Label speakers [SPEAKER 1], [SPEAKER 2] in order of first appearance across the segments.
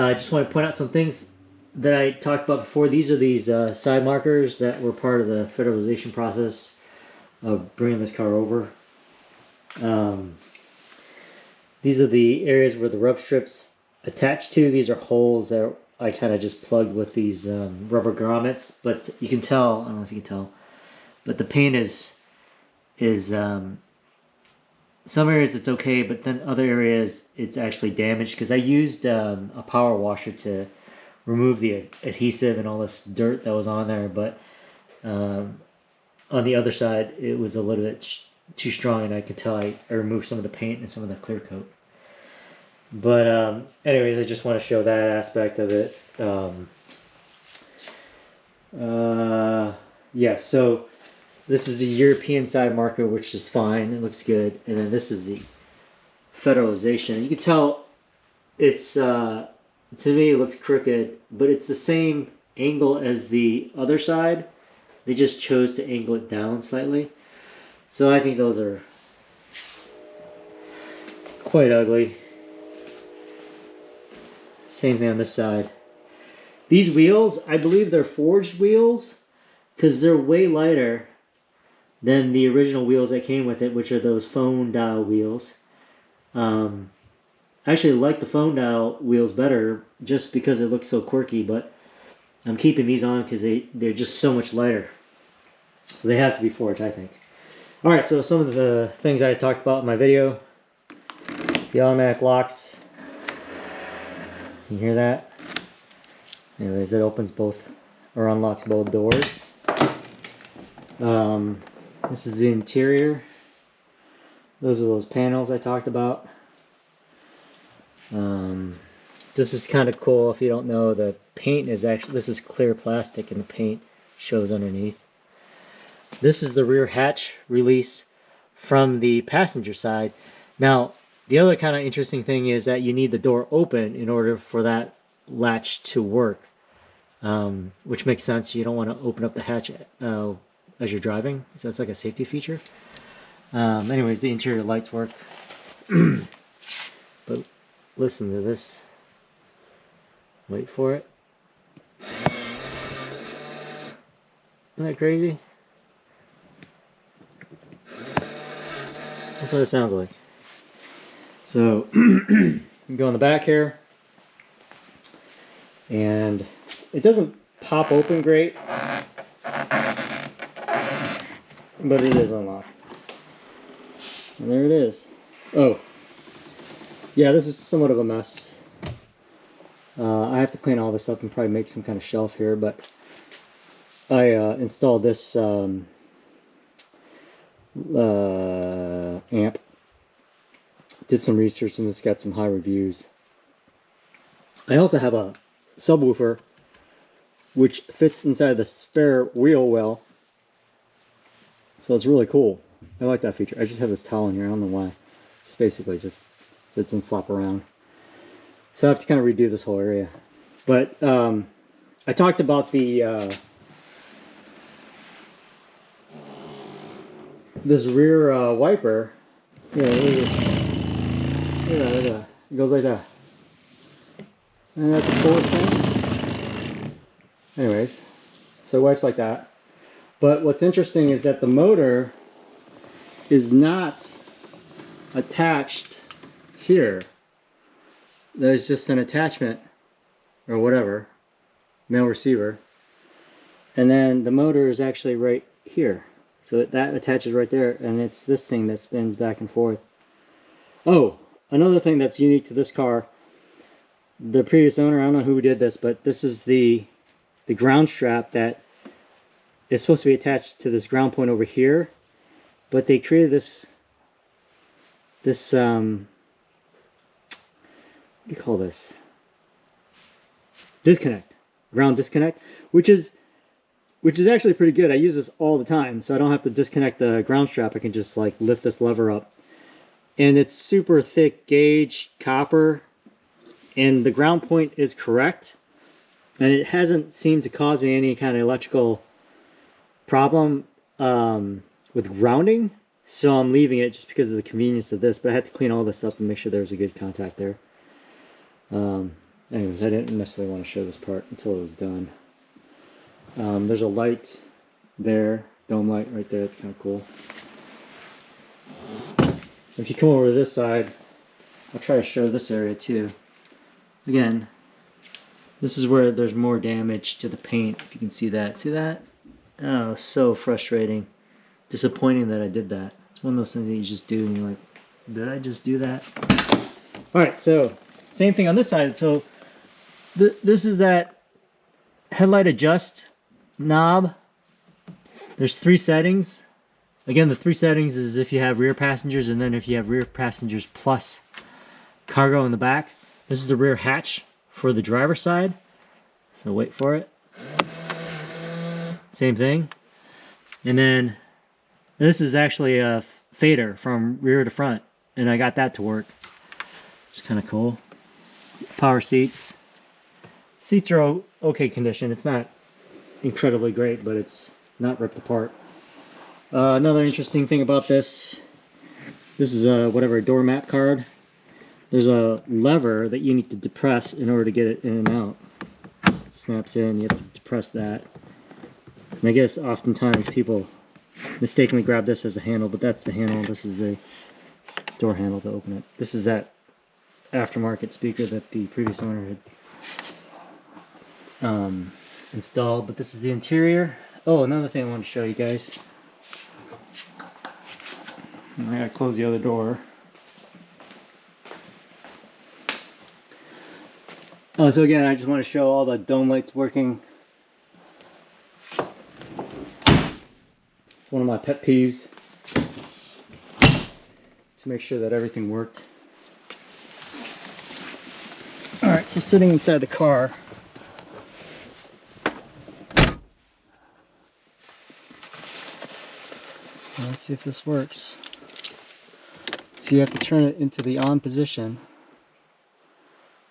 [SPEAKER 1] I just want to point out some things that I talked about before. These are these side markers that were part of the federalization process of bringing this car over. Um, these are the areas where the rub strips attach to. These are holes that I kind of just plugged with these rubber grommets, but you can tell, I don't know if you can tell, but the paint is some areas it's okay, but then other areas it's actually damaged because I used a power washer to remove the adhesive and all this dirt that was on there, but um, on the other side it was a little bit too strong, and I could tell I removed some of the paint and some of the clear coat. But anyways, I just want to show that aspect of it. Yeah, so this is the European side marker, which is fine. It looks good. And then this is the federalization. You can tell it's, to me, it looks crooked, but it's the same angle as the other side. They just chose to angle it down slightly. So I think those are quite ugly. Same thing on this side. These wheels, I believe they're forged wheels because they're way lighter than the original wheels that came with it, which are those phone dial wheels. I actually like the phone dial wheels better just because it looks so quirky, but I'm keeping these on because they're just so much lighter. So they have to be forged, I think. Alright, so some of the things I talked about in my video. The automatic locks. Can you hear that? Anyways, it opens both, or unlocks both doors. This is the interior. Those are those panels I talked about. This is kind of cool. If you don't know, the paint is actually, this is clear plastic and the paint shows underneath. This is the rear hatch release from the passenger side. Now, the other kind of interesting thing is that you need the door open in order for that latch to work, which makes sense. You don't want to open up the hatch as you're driving, so it's like a safety feature. Anyways, the interior lights work. But listen to this. Wait for it. Isn't that crazy? That's what it sounds like. So, you can go in the back here, and it doesn't pop open great, but it is unlocked. And there it is. Oh, yeah, this is somewhat of a mess. I have to clean all this up and probably make some kind of shelf here, but I installed this amp. Did some research and it's got some high reviews. I also have a subwoofer which fits inside the spare wheel well. So it's really cool. I like that feature. I just have this towel in here. I don't know why. Just basically just sits and flop around. So I have to kind of redo this whole area. But I talked about the this rear wiper. Yeah, look at this. Look at that. It goes like that. And that's the coolest thing. Anyways, so it works like that. But what's interesting is that the motor is not attached here. There's just an attachment or whatever, male receiver. And then the motor is actually right here. So that attaches right there, and it's this thing that spins back and forth. Oh, another thing that's unique to this car, the previous owner, I don't know who did this, but this is the ground strap that is supposed to be attached to this ground point over here, but they created this what do you call this? Disconnect, ground disconnect, which is actually pretty good. I use this all the time, so I don't have to disconnect the ground strap. I can just like lift this lever up. And it's super thick gauge copper, and the ground point is correct, and it hasn't seemed to cause me any kind of electrical problem with grounding, so I'm leaving it just because of the convenience of this. But I had to clean all this up and make sure there's a good contact there. Anyways, I didn't necessarily want to show this part until it was done. There's a light there, dome light right there. It's kind of cool. If you come over to this side, I'll try to show this area too. Again, this is where there's more damage to the paint. If you can see that. See that? Oh, so frustrating. Disappointing that I did that. It's one of those things that you just do and you're like, did I just do that? Alright, so same thing on this side. So this is that headlight adjust knob. There's 3 settings. Again, the 3 settings is if you have rear passengers, and then if you have rear passengers plus cargo in the back. This is the rear hatch for the driver's side. So wait for it. Same thing. And then this is actually a fader from rear to front, and I got that to work. It's kind of cool. Power seats. Seats are okay condition. It's not incredibly great, but it's not ripped apart. Another interesting thing about this is a whatever doormat card. There's a lever that you need to depress in order to get it in and out. It snaps in, you have to depress that. And I guess oftentimes people mistakenly grab this as the handle, but that's the handle. This is the door handle to open it. This is that aftermarket speaker that the previous owner had installed, but this is the interior. Oh, another thing I want to show you guys. I gotta close the other door. Oh, so again, I just want to show all the dome lights working. It's one of my pet peeves, to make sure that everything worked. Alright, so sitting inside the car, let's see if this works. So you have to turn it into the on position.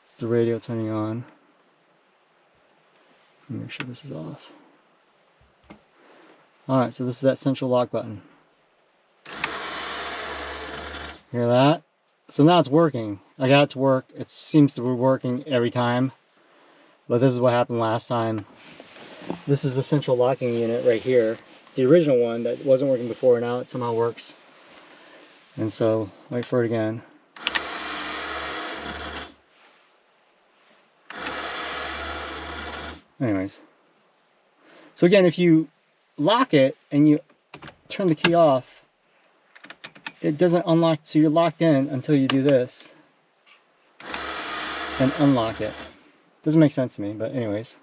[SPEAKER 1] It's the radio turning on. Make sure this is off. Alright, so this is that central lock button. Hear that? So now it's working. I got it to work. It seems to be working every time. But this is what happened last time. This is the central locking unit right here. It's the original one that wasn't working before, now it somehow works. And so, wait for it again. Anyways. So again, if you lock it and you turn the key off, it doesn't unlock, so you're locked in until you do this and unlock it. Doesn't make sense to me, but anyways.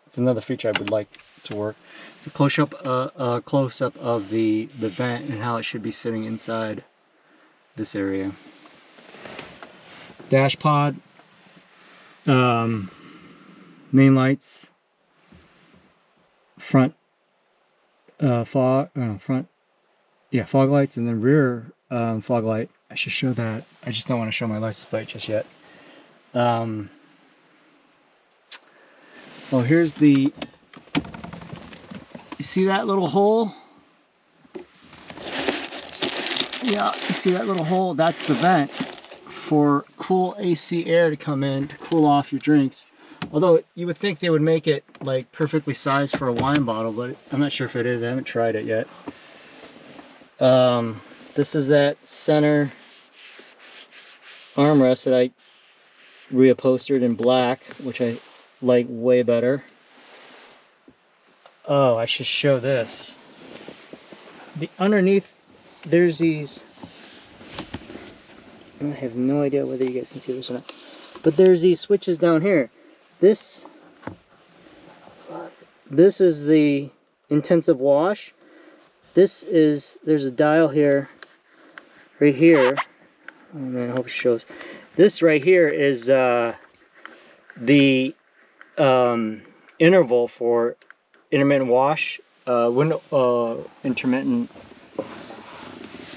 [SPEAKER 1] It's another feature I would like to work. It's a close-up of the vent and how it should be sitting inside this area. Dash pod, main lights, front fog lights, and then rear fog light. I should show that. I just don't want to show my license plate just yet. Oh, here's the, you see that little hole? Yeah, you see that little hole? That's the vent for cool AC air to come in to cool off your drinks. Although you would think they would make it like perfectly sized for a wine bottle, but I'm not sure if it is. I haven't tried it yet. This is that center armrest that I reupholstered in black, which I like way better. Oh, I should show this. The underneath, there's these, I have no idea whether you guys can see this or not, but there's these switches down here. This is the intensive wash. There's a dial here, right here. Oh man, I hope it shows. This right here is the interval for intermittent wash, intermittent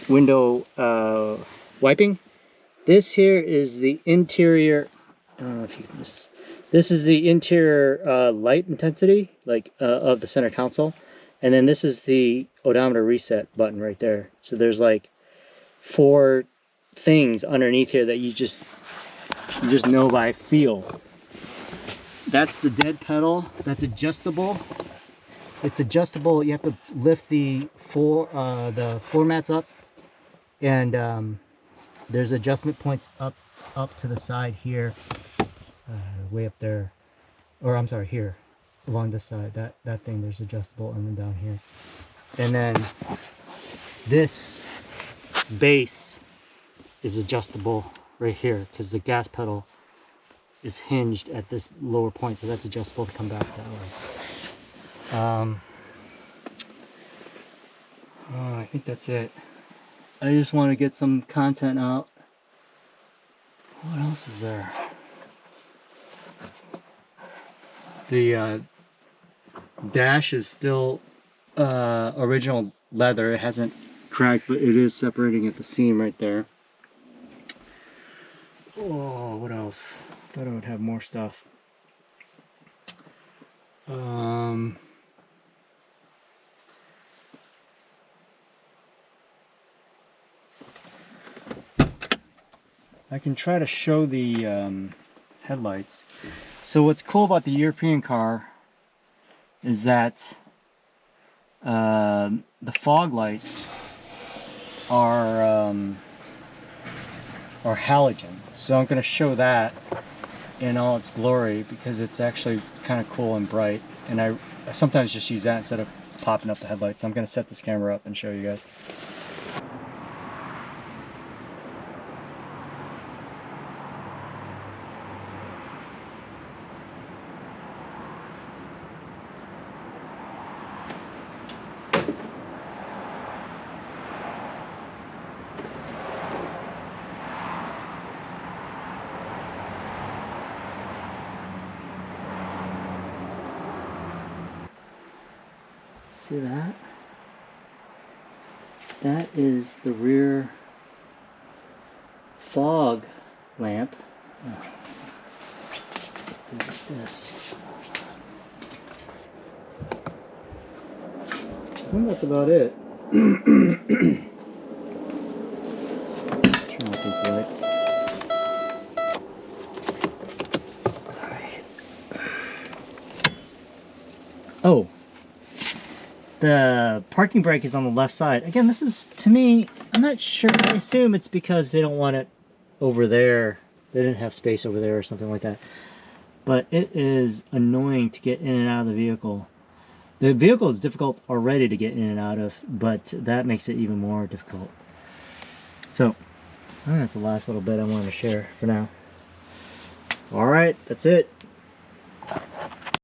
[SPEAKER 1] window wiping. This here is the interior. I don't know if you can just. This is the interior light intensity, like of the center console, and then this is the odometer reset button right there. So there's like 4 things underneath here that you just You just know by feel. That's the dead pedal. That's adjustable. It's adjustable. You have to lift the floor mats up, and there's adjustment points up to the side here, way up there, or I'm sorry, here along this side. That thing, there's adjustable, and then down here, and then this base is adjustable right here because the gas pedal is hinged at this lower point, so that's adjustable to come back that way. I think that's it. I just want to get some content out. What else is there? The dash is still original leather. It hasn't cracked, but it is separating at the seam right there. Oh, what else? Thought I would have more stuff. I can try to show the headlights. So what's cool about the European car is that the fog lights are halogen. So I'm going to show that in all its glory because it's actually kind of cool and bright. And I sometimes just use that instead of popping up the headlights. So I'm going to set this camera up and show you guys. See that? That is the rear fog lamp. Oh. There's this. I think that's about it. Turn off these lights. Alright. Oh. The parking brake is on the left side. Again, this is, to me, I'm not sure. I assume it's because they don't want it over there. They didn't have space over there or something like that. But it is annoying to get in and out of the vehicle. The vehicle is difficult already to get in and out of, but that makes it even more difficult. So, I think that's the last little bit I wanted to share for now. Alright, that's it.